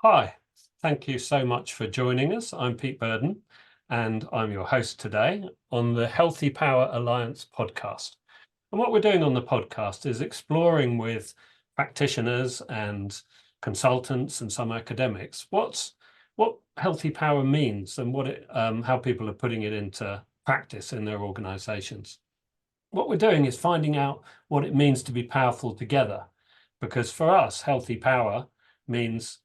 Hi, thank you so much for joining us. I'm Pete Burden, and I'm your host today on the Healthy Power Alliance podcast. And what we're doing on the podcast is exploring with practitioners and consultants and some academics what healthy power means and how people are putting it into practice in their organizations. What we're doing is finding out what it means to be powerful together, because for us, healthy power means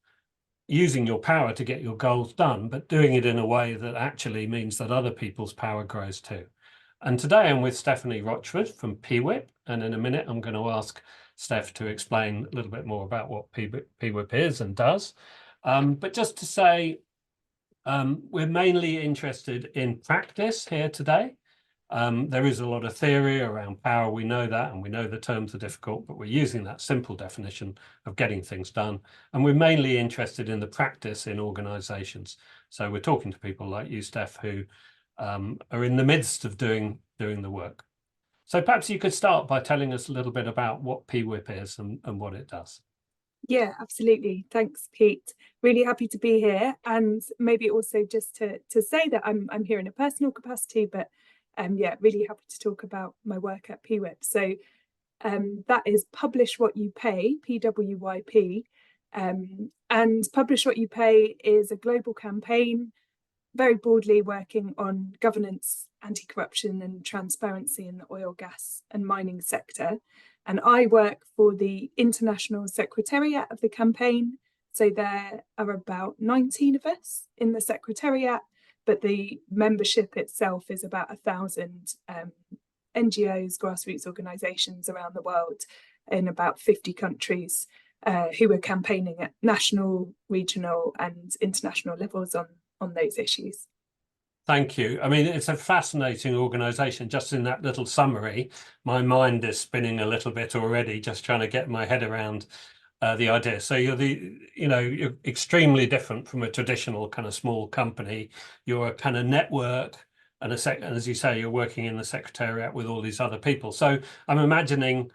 using your power to get your goals done, but doing it in a way that actually means that other people's power grows too. And today I'm with Stephanie Rochford from PWYP, and in a minute I'm going to ask Steph to explain a little bit more about what PWYP is and does. But just to say, we're mainly interested in practice here today. There is a lot of theory around power, we know that, and we know the terms are difficult, but we're using that simple definition of getting things done. And we're mainly interested in the practice in organizations. So we're talking to people like you, Steph, who are in the midst of doing the work. So perhaps you could start by telling us a little bit about what PWYP is and what it does. Yeah, absolutely. Thanks, Pete. Really happy to be here. And maybe also just to say that I'm here in a personal capacity, but yeah, really happy to talk about my work at PWYP. So that is Publish What You Pay, PWYP. And Publish What You Pay is a global campaign, very broadly working on governance, anti-corruption and transparency in the oil, gas and mining sector. And I work for the International Secretariat of the campaign. So there are about 19 of us in the Secretariat, but the membership itself is about 1,000 NGOs, grassroots organisations around the world in about 50 countries who are campaigning at national, regional and international levels on those issues. Thank you. I mean, it's a fascinating organisation. Just in that little summary, my mind is spinning a little bit already, just trying to get my head around the idea. So you're extremely different from a traditional kind of small company. You're a kind of network, and as you say, you're working in the secretariat with all these other people. So I'm imagining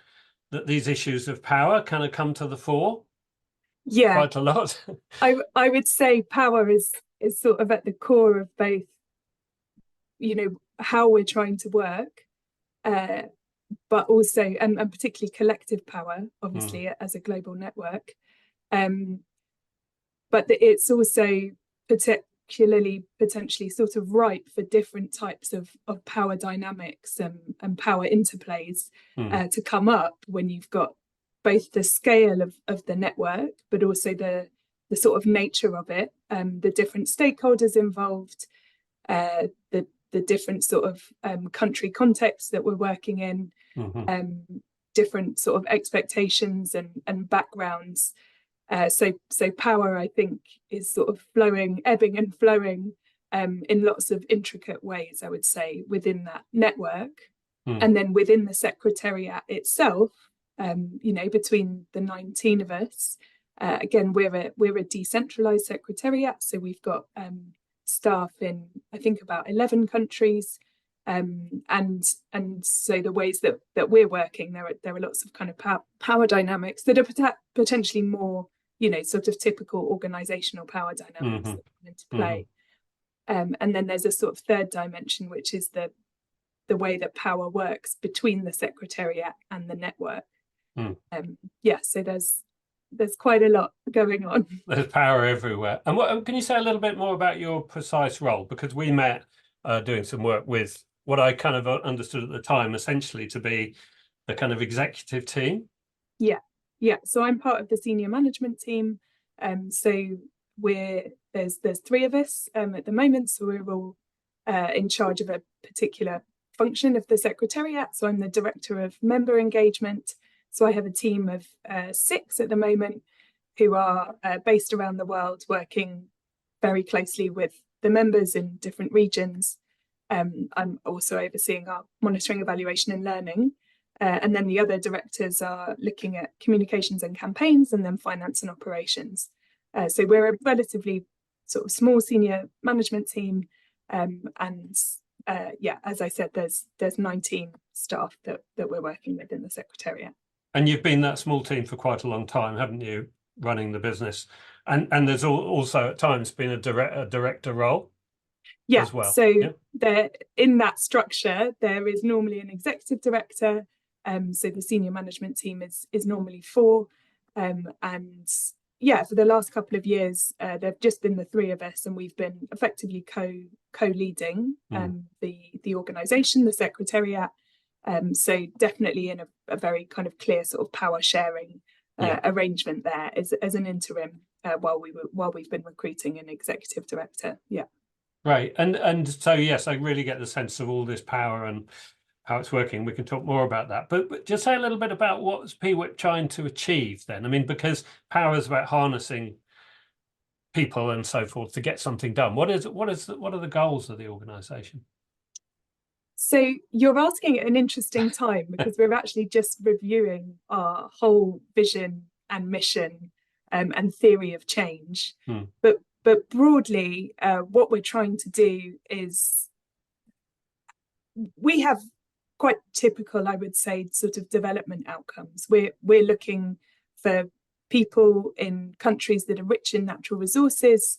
that these issues of power kind of come to the fore. Yeah, quite a lot. I would say power is sort of at the core of both, how we're trying to work, but also and particularly collective power, obviously, as a global network. But it's also particularly potentially sort of ripe for different types of power dynamics and power interplays to come up when you've got both the scale of the network, but also the sort of nature of it, the different stakeholders involved, the different sort of country contexts that we're working in, different sort of expectations and backgrounds. So power, I think, is sort of ebbing and flowing in lots of intricate ways, I would say, within that network. And then within the Secretariat itself, between the 19 of us, again, we're a decentralized Secretariat. So we've got staff in, I think, about 11 countries. And so the ways that we're working, there are lots of kind of power dynamics that are potentially more, sort of typical organizational power dynamics that come into play. And then there's a sort of third dimension, which is the way that power works between the Secretariat and the network. So there's quite a lot going on. There's power everywhere. And can you say a little bit more about your precise role? Because we met doing some work with what I kind of understood at the time, essentially to be the kind of executive team. Yeah. So I'm part of the senior management team. So there's three of us at the moment. So we're all in charge of a particular function of the Secretariat. So I'm the director of member engagement. So I have a team of 6 at the moment who are based around the world, working very closely with the members in different regions. I'm also overseeing our monitoring, evaluation and learning. And then the other directors are looking at communications and campaigns, and then finance and operations. So we're a relatively sort of small senior management team. As I said, there's 19 staff that we're working with in the Secretariat. And you've been that small team for quite a long time, haven't you, running the business? And there's also at times been a director role as well. So there, in that structure, there is normally an executive director. So the senior management team is normally 4. And yeah, for the last couple of years, there've just been the 3 of us, and we've been effectively co-leading the organisation, the secretariat. So definitely in a very kind of clear sort of power sharing arrangement there as an interim while we've been recruiting an executive director. Yeah. Right. And so yes, I really get the sense of all this power and how it's working. We can talk more about that. But just say a little bit about what's PWYP trying to achieve then. I mean, because power is about harnessing people and so forth to get something done. What are the goals of the organisation? So you're asking at an interesting time, because we're actually just reviewing our whole vision and mission and theory of change. But broadly, what we're trying to do is, we have quite typical, I would say, sort of development outcomes. We're looking for people in countries that are rich in natural resources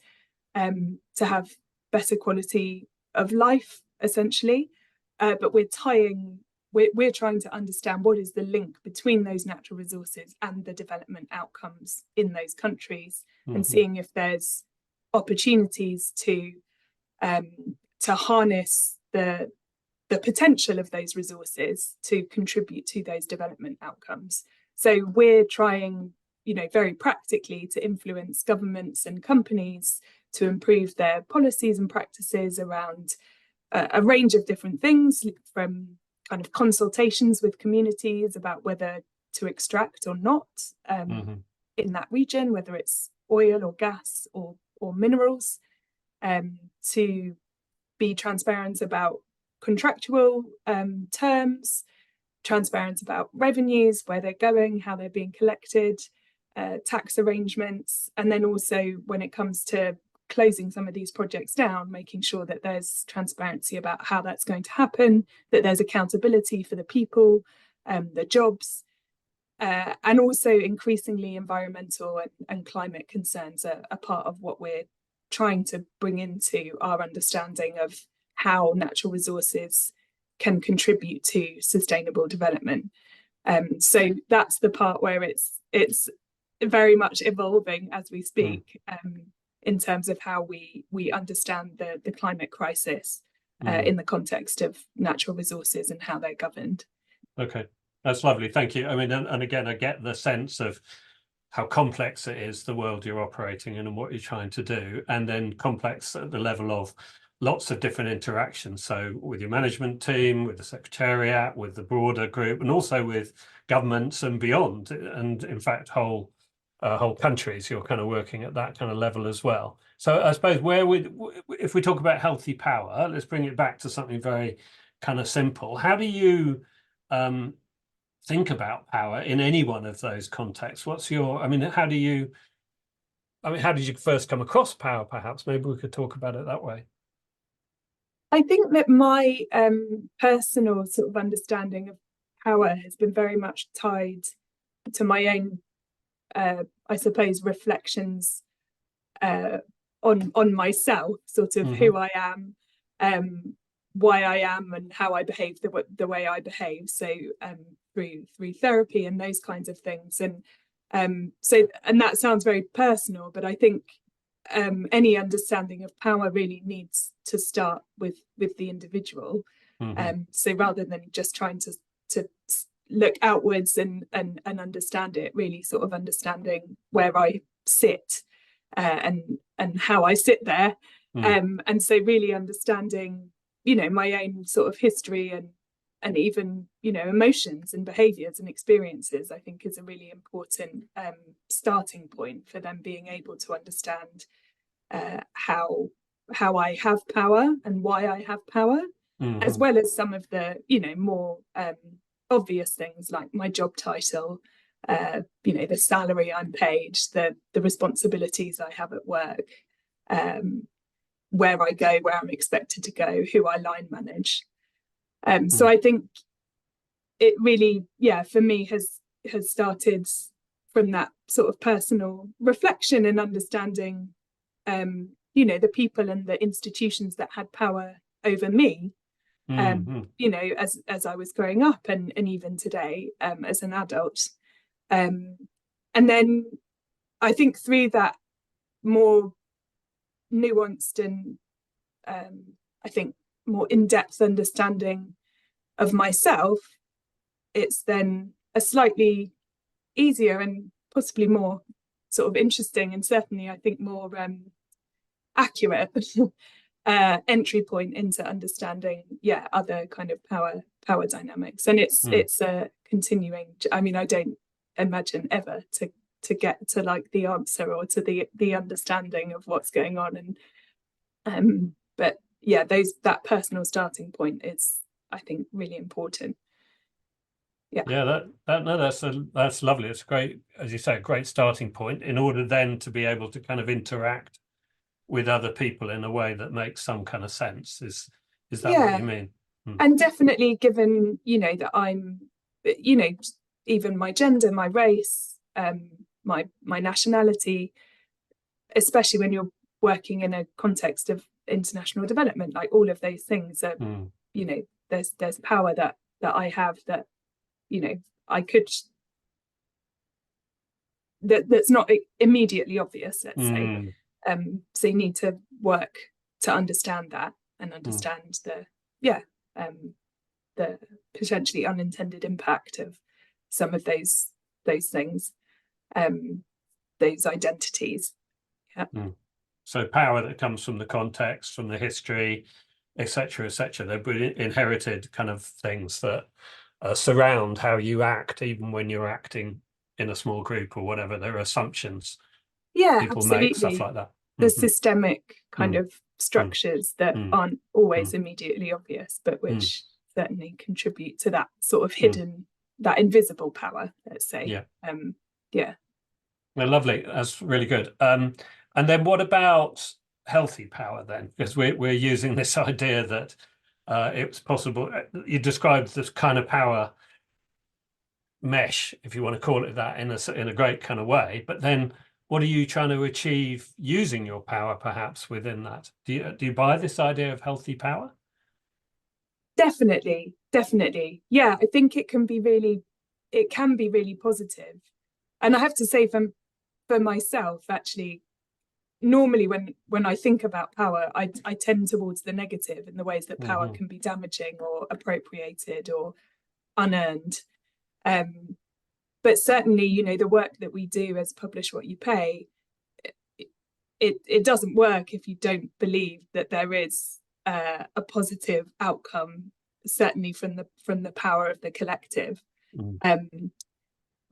to have better quality of life, essentially. But we're trying to understand what is the link between those natural resources and the development outcomes in those countries, and seeing if there's opportunities to harness the potential of those resources to contribute to those development outcomes. So we're trying, very practically to influence governments and companies to improve their policies and practices around a range of different things, from kind of consultations with communities about whether to extract or not in that region, whether it's oil or gas or minerals, to be transparent about contractual terms, transparent about revenues, where they're going, how they're being collected, tax arrangements, and then also when it comes to closing some of these projects down, making sure that there's transparency about how that's going to happen, that there's accountability for the people, the jobs, and also increasingly environmental and climate concerns are part of what we're trying to bring into our understanding of how natural resources can contribute to sustainable development. So that's the part where it's very much evolving as we speak, in terms of how we understand the climate crisis in the context of natural resources and how they're governed. Okay, that's lovely. Thank you. I mean, and again, I get the sense of how complex it is, the world you're operating in and what you're trying to do, and then complex at the level of lots of different interactions. So with your management team, with the secretariat, with the broader group, and also with governments and beyond, and in fact, whole countries, you're kind of working at that kind of level as well. So I suppose if we talk about healthy power, let's bring it back to something very kind of simple. How do you think about power in any one of those contexts? How did you first come across power, perhaps? Maybe we could talk about it that way. I think that my personal sort of understanding of power has been very much tied to my own I suppose reflections on myself, sort of who I am, why I am, and how I behave the way I behave. So through therapy and those kinds of things, and that sounds very personal, but I think any understanding of power really needs to start with the individual. So rather than just trying to look outwards and understand it, really sort of understanding where I sit and how I sit there, and so really understanding my own sort of history and even emotions and behaviors and experiences, I think is a really important starting point for them being able to understand how I have power and why I have power, as well as some of the more obvious things like my job title, the salary I'm paid, the responsibilities I have at work, where I go, where I'm expected to go, who I line manage. So I think it really, for me has started that sort of personal reflection and understanding, you know, the people and the institutions that had power over me, you know, as I was growing up and even today, as an adult. And then I think through that more nuanced and I think more in-depth understanding of myself, it's then a slightly easier and possibly more sort of interesting and certainly I think more accurate entry point into understanding other kind of power dynamics. And it's a continuing, I mean, I don't imagine ever to get to like the answer or to the understanding of what's going on. And but yeah, that personal starting point is, I think, really important. Yeah, that's lovely. It's great, as you say, a great starting point in order then to be able to kind of interact with other people in a way that makes some kind of sense. Is that what you mean? And definitely, given, you know, that I'm, you know, even my gender, my race, my nationality, especially when you're working in a context of international development, like all of those things are, you know, there's power that I have that, you know, I could, that's not immediately obvious, let's say. So you need to work to understand that and understand the potentially unintended impact of some of those things, those identities. So power that comes from the context, from the history, etc., they're inherited kind of things that surround how you act, even when you're acting in a small group or whatever. There are assumptions people absolutely make, stuff like that. The systemic kind of structures that aren't always immediately obvious, but which certainly contribute to that sort of hidden, that invisible power, let's say. Well, lovely. That's really good. And then what about healthy power then? Because we're using this idea that it's possible. You described this kind of power mesh, if you want to call it that, in a great kind of way. But then, what are you trying to achieve using your power, perhaps within that? Do you buy this idea of healthy power? Definitely. Yeah, I think it can be really positive. And I have to say, for myself, actually, normally when I think about power, I tend towards the negative in the ways that power can be damaging or appropriated or unearned. But certainly, you know, the work that we do as Publish What You Pay, it doesn't work if you don't believe that there is a positive outcome, certainly from the power of the collective.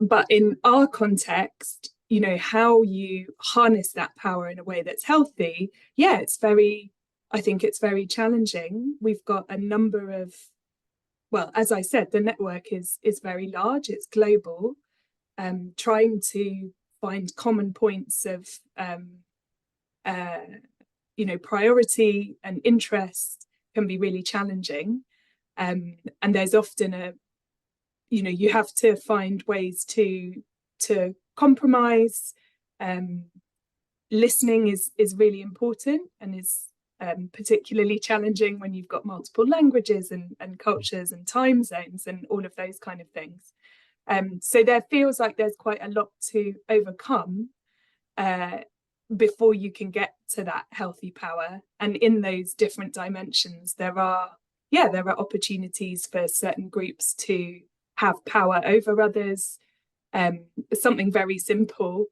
But in our context, you know, how you harness that power in a way that's healthy, I think it's very challenging. We've got a number of, well, as I said, the network is very large, it's global. Trying to find common points of, you know, priority and interest can be really challenging. And there's often you know, you have to find ways to compromise. Listening is really important and is particularly challenging when you've got multiple languages and cultures and time zones and all of those kind of things. So there feels like there's quite a lot to overcome before you can get to that healthy power. And in those different dimensions, there are opportunities for certain groups to have power over others. Something very simple,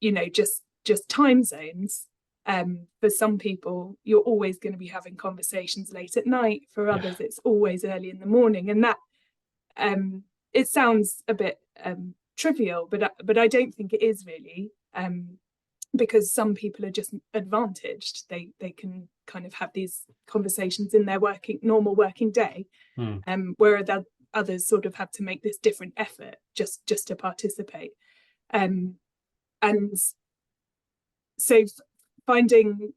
you know, just time zones. For some people, you're always going to be having conversations late at night. For others, it's always early in the morning. And that it sounds a bit trivial, but I don't think it is really, because some people are just advantaged. They can kind of have these conversations in their normal working day, whereas others sort of have to make this different effort just to participate. And so finding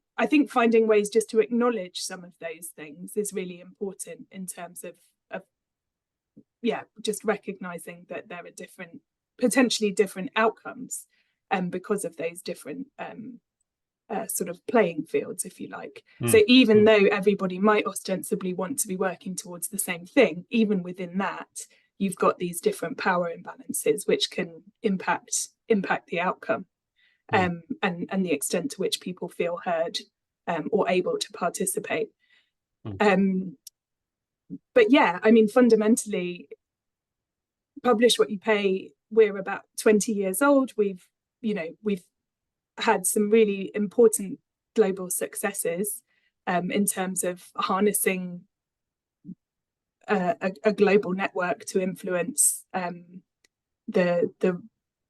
ways just to acknowledge some of those things is really important in terms of just recognizing that there are different potentially different outcomes because of those different sort of playing fields, if you like. So even though everybody might ostensibly want to be working towards the same thing, even within that, you've got these different power imbalances which can impact the outcome and the extent to which people feel heard or able to participate. But yeah, I mean, fundamentally, Publish What You Pay, we're about 20 years old. We've had some really important global successes in terms of harnessing a global network to influence the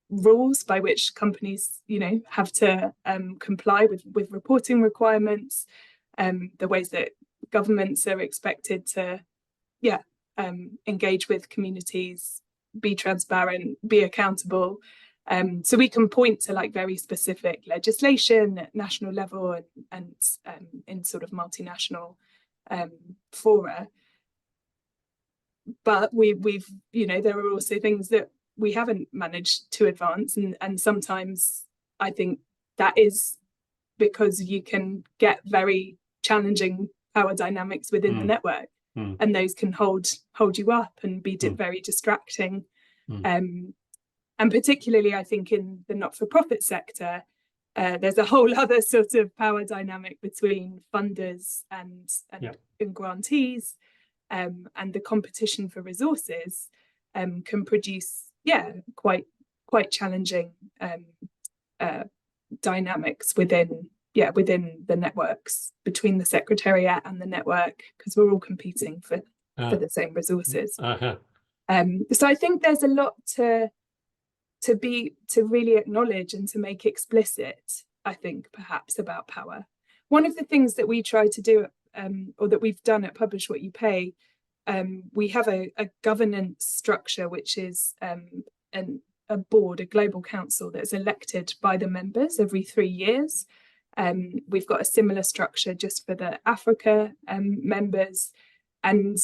rules by which companies, have to comply with reporting requirements, the ways that governments are expected to, engage with communities, be transparent, be accountable. So we can point to like very specific legislation at national level and in sort of multinational fora. But we've, there are also things that we haven't managed to advance. And sometimes I think that is because you can get very challenging power dynamics within the network. And those can hold you up and be very distracting. And particularly, I think, in the not-for-profit sector, there's a whole other sort of power dynamic between funders and grantees, and the competition for resources can produce, quite challenging dynamics within the networks, between the secretariat and the network, because we're all competing for the same resources. So I think there's a lot to really acknowledge and to make explicit, I think, perhaps, about power. One of the things that we try to do, or that we've done at Publish What You Pay, we have a governance structure, which is a board, a global council that's elected by the members every 3 years. We've got a similar structure just for the Africa members. And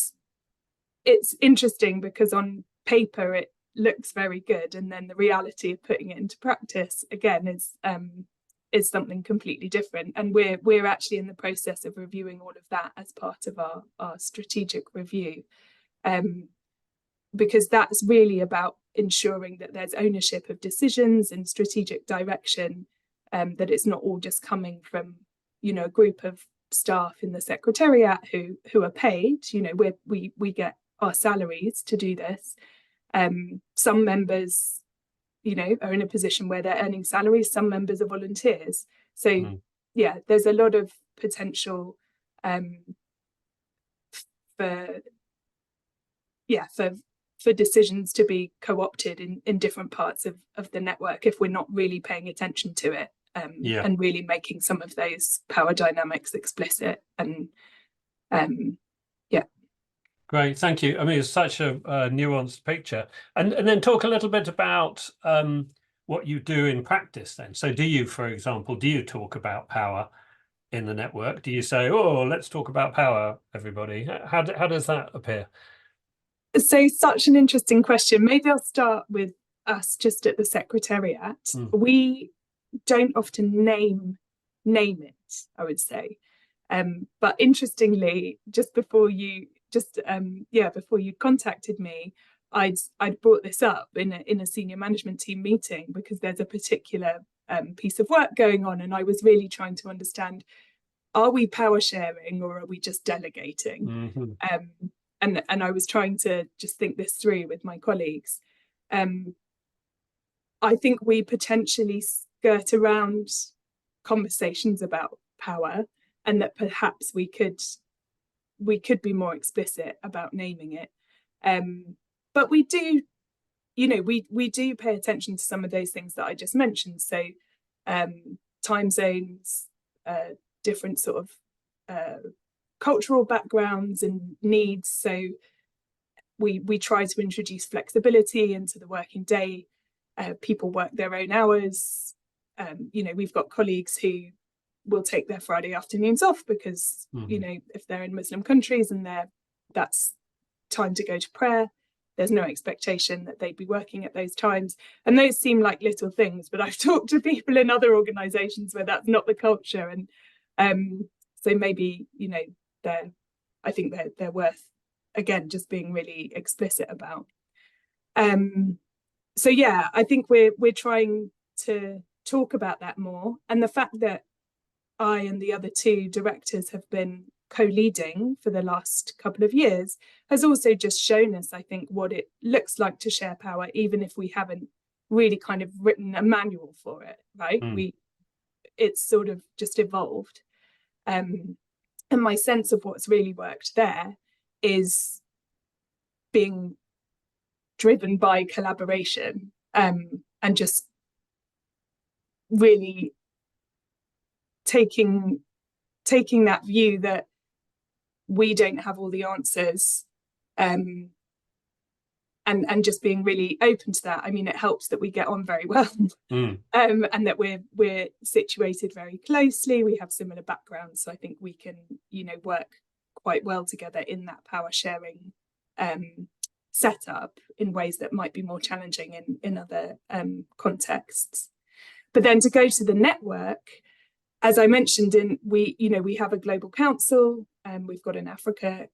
it's interesting because on paper it looks very good, and then the reality of putting it into practice again is something completely different. And we're actually in the process of reviewing all of that as part of our strategic review, because that's really about ensuring that there's ownership of decisions and strategic direction, that it's not all just coming from a group of staff in the secretariat who are paid. We get our salaries to do this. Some members, are in a position where they're earning salaries. Some members are volunteers. So there's a lot of potential for decisions to be co-opted in different parts of the network if we're not really paying attention to it, and really making some of those power dynamics explicit. And Great, thank you. I mean, it's such a nuanced picture. And then talk a little bit about what you do in practice then. So do you, for example, talk about power in the network? Do you say, oh, let's talk about power, everybody? How does that appear? So such an interesting question. Maybe I'll start with us just at the Secretariat. We don't often name it, I would say. But interestingly, just before you contacted me, I'd brought this up in a senior management team meeting, because there's a particular piece of work going on, and I was really trying to understand, are we power sharing or are we just delegating? And I was trying to just think this through with my colleagues. I think we potentially skirt around conversations about power, and that perhaps we could be more explicit about naming it. But we do, we do pay attention to some of those things that I just mentioned. So time zones, different sort of cultural backgrounds and needs. So we try to introduce flexibility into the working day. People work their own hours. We've got colleagues who will take their Friday afternoons off because, if they're in Muslim countries and that's time to go to prayer. there's no expectation that they'd be working at those times. And those seem like little things, but I've talked to people in other organizations where that's not the culture. And so maybe, you know, I think they're worth, again, just being really explicit about. So yeah, I think we're trying to talk about that more. And the fact that I and the other two directors have been co-leading for the last couple of years has also just shown us, I think, what it looks like to share power, even if we haven't really kind of written a manual for it, right? It's sort of just evolved. And my sense of what's really worked there is being driven by collaboration, and just really taking that view that we don't have all the answers, and just being really open to that. I mean, it helps that we get on very well, and that we're situated very closely. We have similar backgrounds, so I think we can, you know, work quite well together in that power sharing setup in ways that might be more challenging in other contexts. But then to go to the network, as I mentioned, we have a global council, and we've got an Africa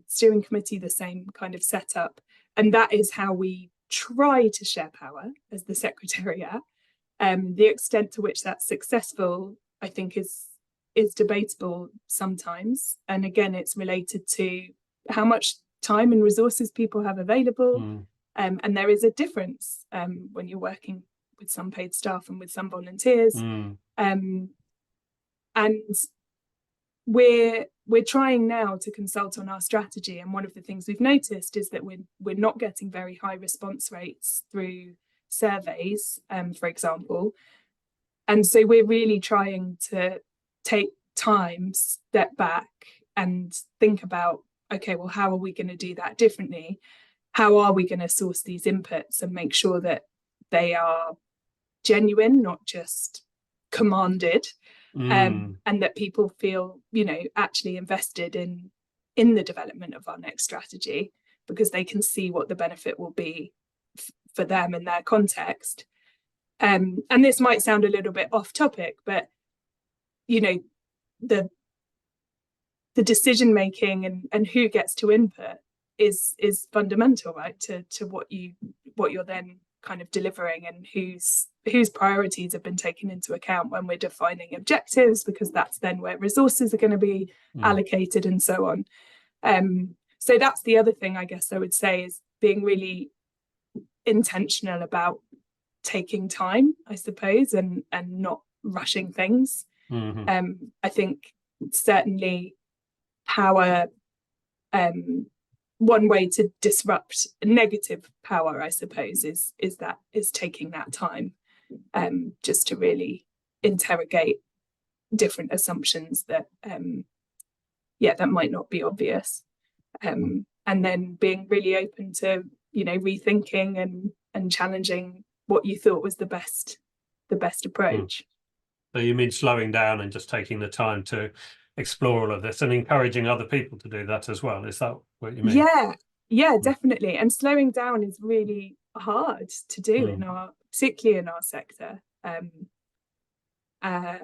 steering committee, the same kind of setup, and that is how we try to share power as the Secretariat. The extent to which that's successful, I think, is debatable sometimes, and again, it's related to how much time and resources people have available, and there is a difference when you're working with some paid staff and with some volunteers. And we're trying now to consult on our strategy, and one of the things we've noticed is that we're not getting very high response rates through surveys, for example, and so we're really trying to take time, step back, and think about, okay, well, how are we going to do that differently? How are we going to source these inputs and make sure that they are genuine, not just commanded, and that people feel, you know, actually invested in the development of our next strategy, because they can see what the benefit will be for them in their context. And this might sound a little bit off topic, but, you know, the decision making and who gets to input is fundamental, right, to what you're then kind of delivering, and whose priorities have been taken into account when we're defining objectives, because that's then where resources are going to be allocated and so on. So that's the other thing I guess I would say, is being really intentional about taking time, I suppose, and not rushing things. I think certainly power, one way to disrupt negative power, I suppose, is taking that time, just to really interrogate different assumptions that that might not be obvious, and then being really open to, you know, rethinking and challenging what you thought was the best approach. So you mean slowing down and just taking the time to explore all of this and encouraging other people to do that as well? Is that what you mean? Yeah, definitely. And slowing down is really hard to do particularly in our sector. And I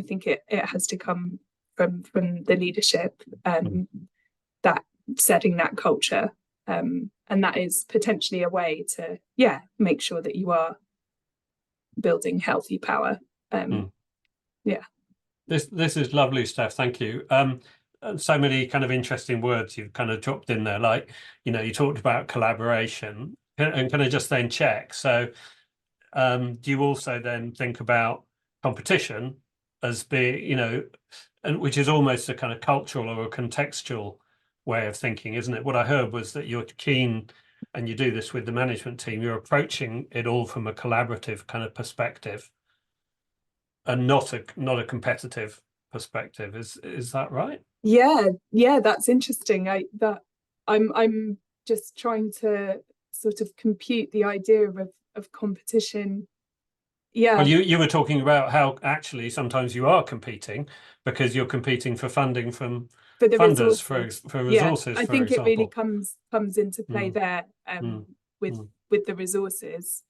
think it has to come from the leadership, that setting that culture, and that is potentially a way to make sure that you are building healthy power. This is lovely, Steph. Thank you. So many kind of interesting words you've kind of dropped in there, like, you know, you talked about collaboration, and can I just then check? So do you also then think about competition as being, you know, and which is almost a kind of cultural or a contextual way of thinking, isn't it? What I heard was that you're keen, and you do this with the management team, you're approaching it all from a collaborative kind of perspective, and not a competitive perspective. Is that right? Yeah, that's interesting. I'm just trying to sort of compute the idea of competition. Well, you were talking about how actually sometimes you are competing, because you're competing for funding from for the funders, resources. for resources, I for think it really example. comes into play there with the resources,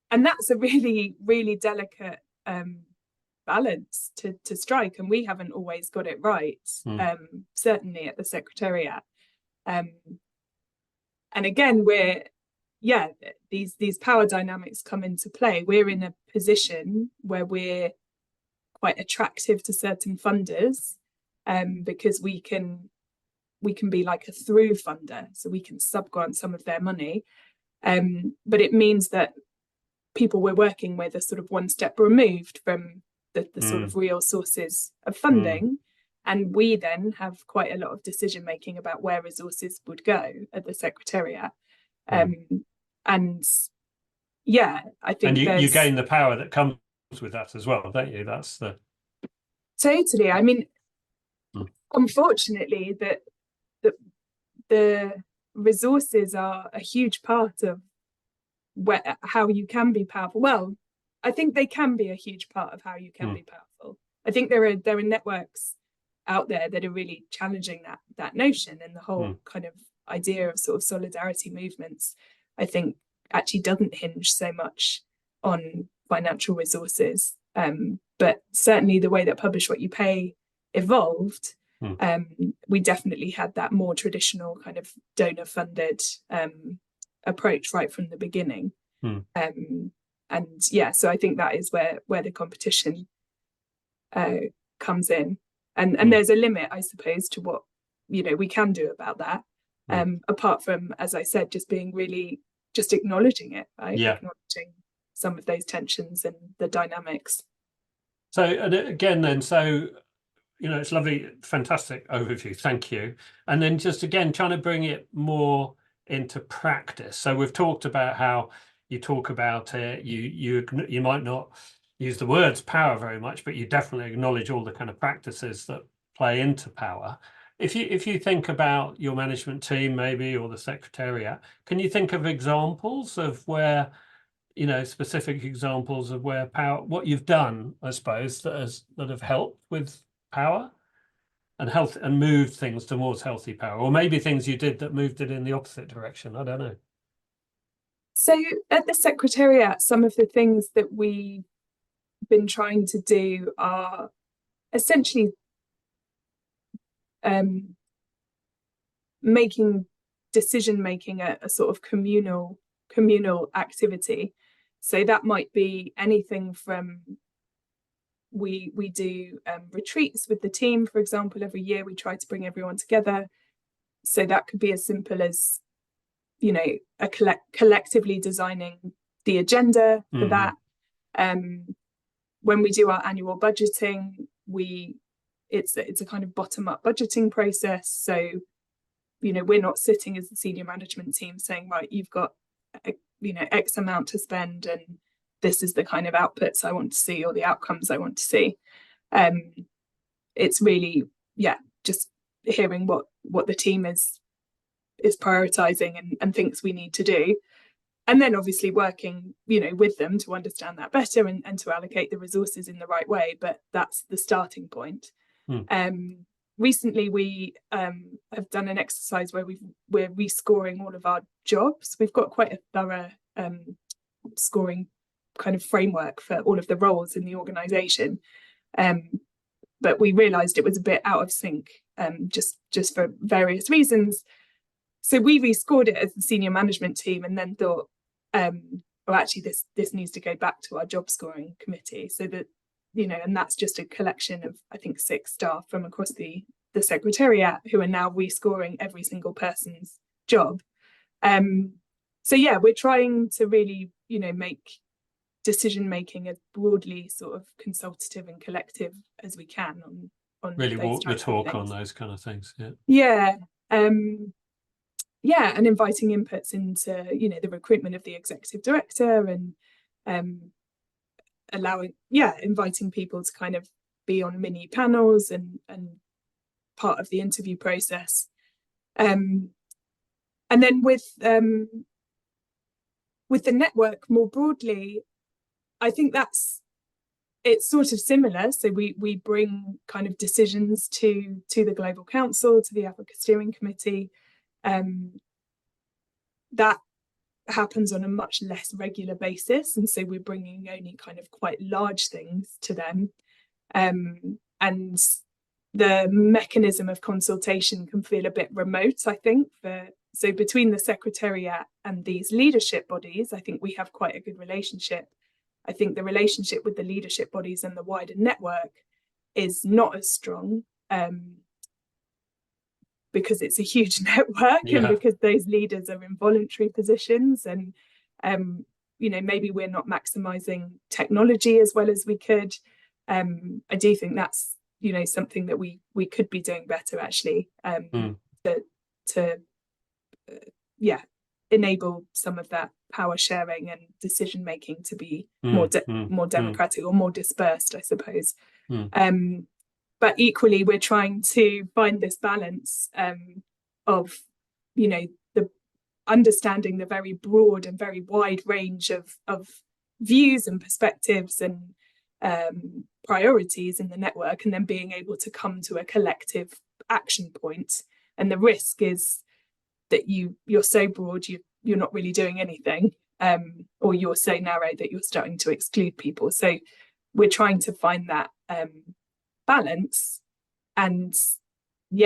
and that's a really, really delicate balance to strike, and we haven't always got it right, certainly at the Secretariat. And again, these power dynamics come into play. We're in a position where we're quite attractive to certain funders, because we can be like a through funder, so we can subgrant some of their money, but it means that people we're working with are sort of one step removed from the sort of real sources of funding, and we then have quite a lot of decision making about where resources would go at the Secretariat. And yeah, I think you gain the power that comes with that as well, don't you? That's the totally. I mean, unfortunately, the resources are a huge part of how you can be powerful. Well, I think they can be a huge part of how you can be powerful. I think there are networks out there that are really challenging that notion, and the whole kind of idea of sort of solidarity movements, I think, actually doesn't hinge so much on financial resources. But certainly the way that Publish What You Pay evolved, we definitely had that more traditional kind of donor funded approach right from the beginning. And yeah, so I think that is where the competition comes in, and there's a limit, I suppose, to what we can do about that, apart from, as I said, just being really just acknowledging it, right? Acknowledging some of those tensions and the dynamics. So again then, so it's lovely, fantastic overview, thank you. And then just again trying to bring it more into practice. So we've talked about how you talk about it, you might not use the words power very much, but you definitely acknowledge all the kind of practices that play into power. If you think about your management team maybe, or the Secretariat, can you think of examples of where, specific examples of where power, what you've done, I suppose, that have helped with power and health and moved things towards healthy power, or maybe things you did that moved it in the opposite direction? I don't know. So at the Secretariat, some of the things that we've been trying to do are essentially making decision-making a sort of communal activity. So that might be anything from, we do retreats with the team, for example. Every year we try to bring everyone together. So that could be as simple as, collectively designing the agenda for that. When we do our annual budgeting, it's a kind of bottom-up budgeting process. So, we're not sitting as the senior management team saying, right, you've got X amount to spend, and this is the kind of outputs I want to see, or the outcomes I want to see. It's really, just hearing what the team is prioritizing and thinks we need to do, and then obviously working with them to understand that better and to allocate the resources in the right way. But that's the starting point. Recently we have done an exercise where we're rescoring all of our jobs. We've got quite a thorough scoring kind of framework for all of the roles in the organization, but we realized it was a bit out of sync, just for various reasons. So we rescored it as the senior management team, and then thought, well, actually this needs to go back to our job scoring committee, so that and that's just a collection of, I think, 6 staff from across the Secretariat who are now rescoring every single person's job. So yeah, we're trying to really make decision making as broadly sort of consultative and collective as we can on really walk the talk on those kind of things. And inviting inputs into the recruitment of the executive director, and inviting people to kind of be on mini panels and part of the interview process. And then with the network more broadly, I think that's it's sort of similar. So we bring kind of decisions to the Global Council, to the Africa Steering Committee. That happens on a much less regular basis, and so we're bringing only kind of quite large things to them. And the mechanism of consultation can feel a bit remote, I think. So between the Secretariat and these leadership bodies, I think we have quite a good relationship. I think the relationship with the leadership bodies and the wider network is not as strong, because it's a huge network, and because those leaders are in voluntary positions, and maybe we're not maximizing technology as well as we could. I do think that's something that we could be doing better, actually, to enable some of that power sharing and decision making to be more democratic or more dispersed, I suppose. But equally, we're trying to find this balance of the understanding the very broad and very wide range of views and perspectives and priorities in the network, and then being able to come to a collective action point. And the risk is that you're so broad, you're not really doing anything, or you're so narrow that you're starting to exclude people. So we're trying to find that balance. And we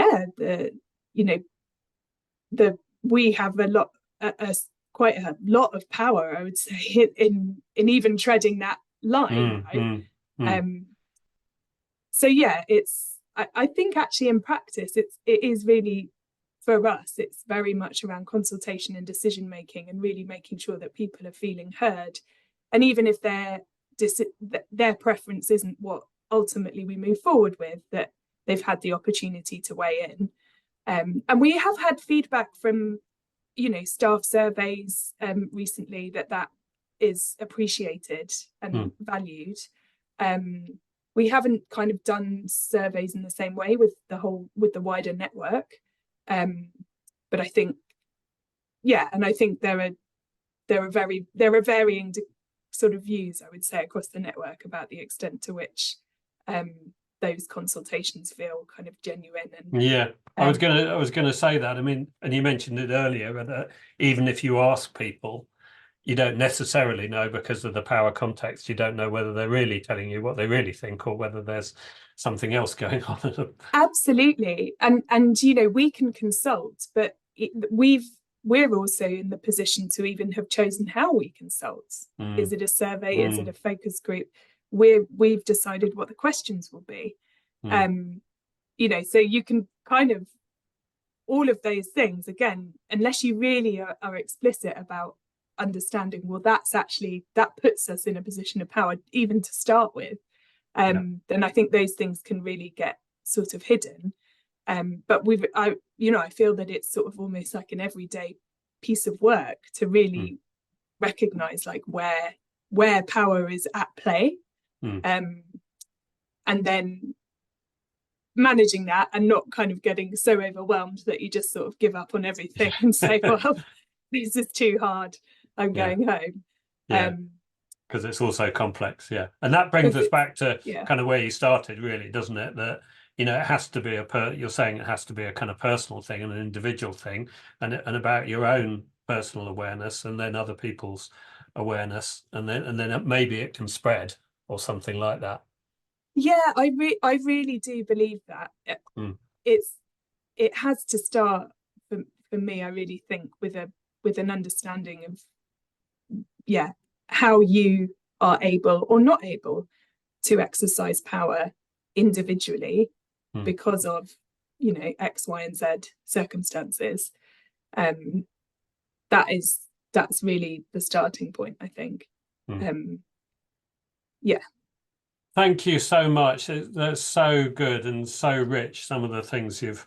have quite a lot of power, I would say, in even treading that line, right? So I think actually in practice it is really, for us, it's very much around consultation and decision making, and really making sure that people are feeling heard, and even if their preference isn't what ultimately we move forward with, that they've had the opportunity to weigh in. And we have had feedback from staff surveys recently that is appreciated and valued. We haven't kind of done surveys in the same way with the wider network, but I think and I think there are varying sort of views, I would say, across the network about the extent to which those consultations feel kind of genuine. And I was gonna say that. I mean, and you mentioned it earlier, that even if you ask people, you don't necessarily know, because of the power context. You don't know whether they're really telling you what they really think, or whether there's something else going on. Absolutely. And we can consult, but we're also in the position to even have chosen how we consult. Is it a survey? Is it a focus group? We've decided what the questions will be. So you can kind of, all of those things, again, unless you really are explicit about understanding, well, that puts us in a position of power even to start with, then I think those things can really get sort of hidden. But I feel that it's sort of almost like an everyday piece of work to really recognize like where power is at play, and then managing that and not kind of getting so overwhelmed that you just sort of give up on everything and say, well, this is too hard, I'm going home. Because it's also complex. And that brings us back to kind of where you started, really, doesn't it? That it has to be you're saying it has to be a kind of personal thing and an individual thing, and about your own personal awareness, and then other people's awareness, and then maybe it can spread or something like that. I really do believe that. It has to start for me, I really think, with an understanding of how you are able or not able to exercise power individually because of X, Y, and Z circumstances. That's really the starting point, I think. Thank you so much. That's so good and so rich, some of the things you've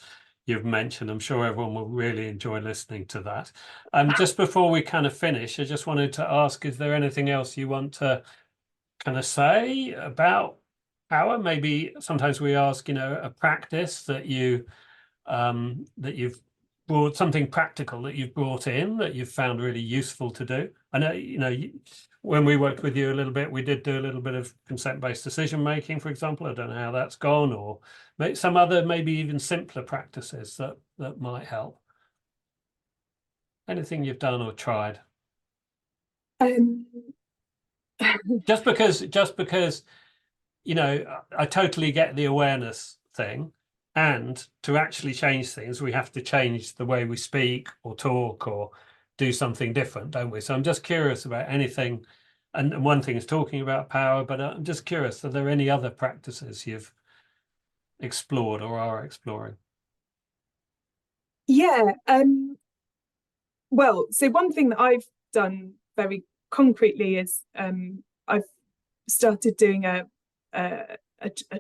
mentioned. I'm sure everyone will really enjoy listening to that. Just before we kind of finish, I just wanted to ask, is there anything else you want to kind of say about power? Maybe sometimes we ask, a practice that you've brought, something practical that you've brought in that you've found really useful to do. I know, when we worked with you a little bit, we did do a little bit of consent-based decision making, for example. I don't know how that's gone, or some other, maybe even simpler practices that might help. Anything you've done or tried? Just because, you know, I totally get the awareness thing, and to actually change things, we have to change the way we speak or talk or do something different, don't we? So I'm just curious about anything, and one thing is talking about power, but I'm just curious, are there any other practices you've explored or are exploring? Yeah. Well, so one thing that I've done very concretely is I've started doing a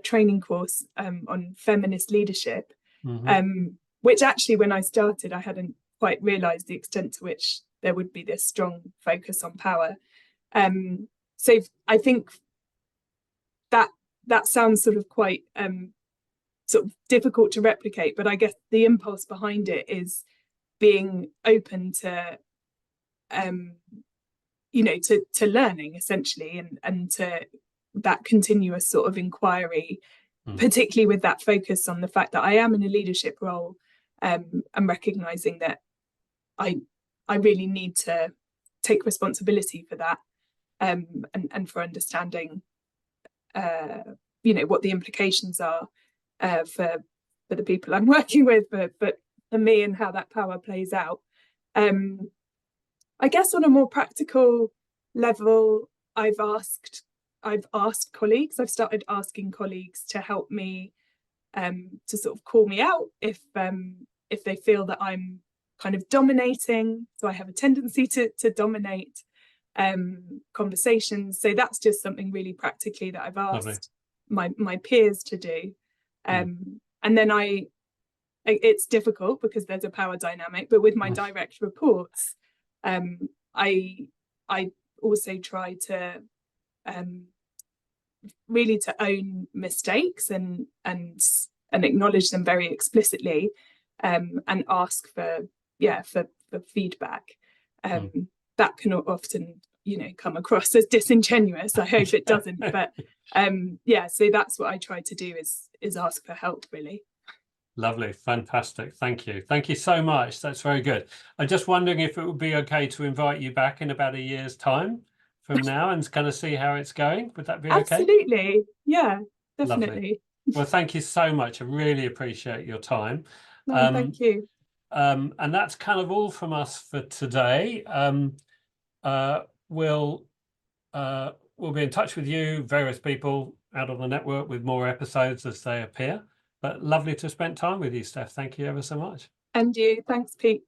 training course on feminist leadership, which actually, when I started, I hadn't quite realised the extent to which there would be this strong focus on power. So I think that sounds sort of quite sort of difficult to replicate, but I guess the impulse behind it is being open to you know, to learning essentially, and to that continuous sort of inquiry, particularly with that focus on the fact that I am in a leadership role, and recognizing that I really need to take responsibility for that, and for understanding you know, what the implications are for the people I'm working with, but for me, and how that power plays out. I guess on a more practical level, I've asked colleagues, I've started asking colleagues to help me, to sort of call me out if they feel that I'm kind of dominating. So I have a tendency to dominate conversations. So that's just something really practically that I've asked my peers to do. And then it's difficult because there's a power dynamic, but with my direct reports, I also try to really to own mistakes and acknowledge them very explicitly, and ask for feedback. That can often, you know, come across as disingenuous. I hope it doesn't, but yeah, so that's what I try to do, is ask for help, really. Lovely, fantastic. Thank you so much. That's very good. I'm just wondering if it would be okay to invite you back in about a year's time from now and kind of see how it's going. Would that be okay? Absolutely. Yeah, definitely. Lovely. Well, thank you so much. I really appreciate your time. No, thank you. And that's kind of all from us for today. We'll be in touch with you, various people out on the network, with more episodes as they appear. But lovely to spend time with you, Steph. Thank you ever so much. And you. Thanks, Pete.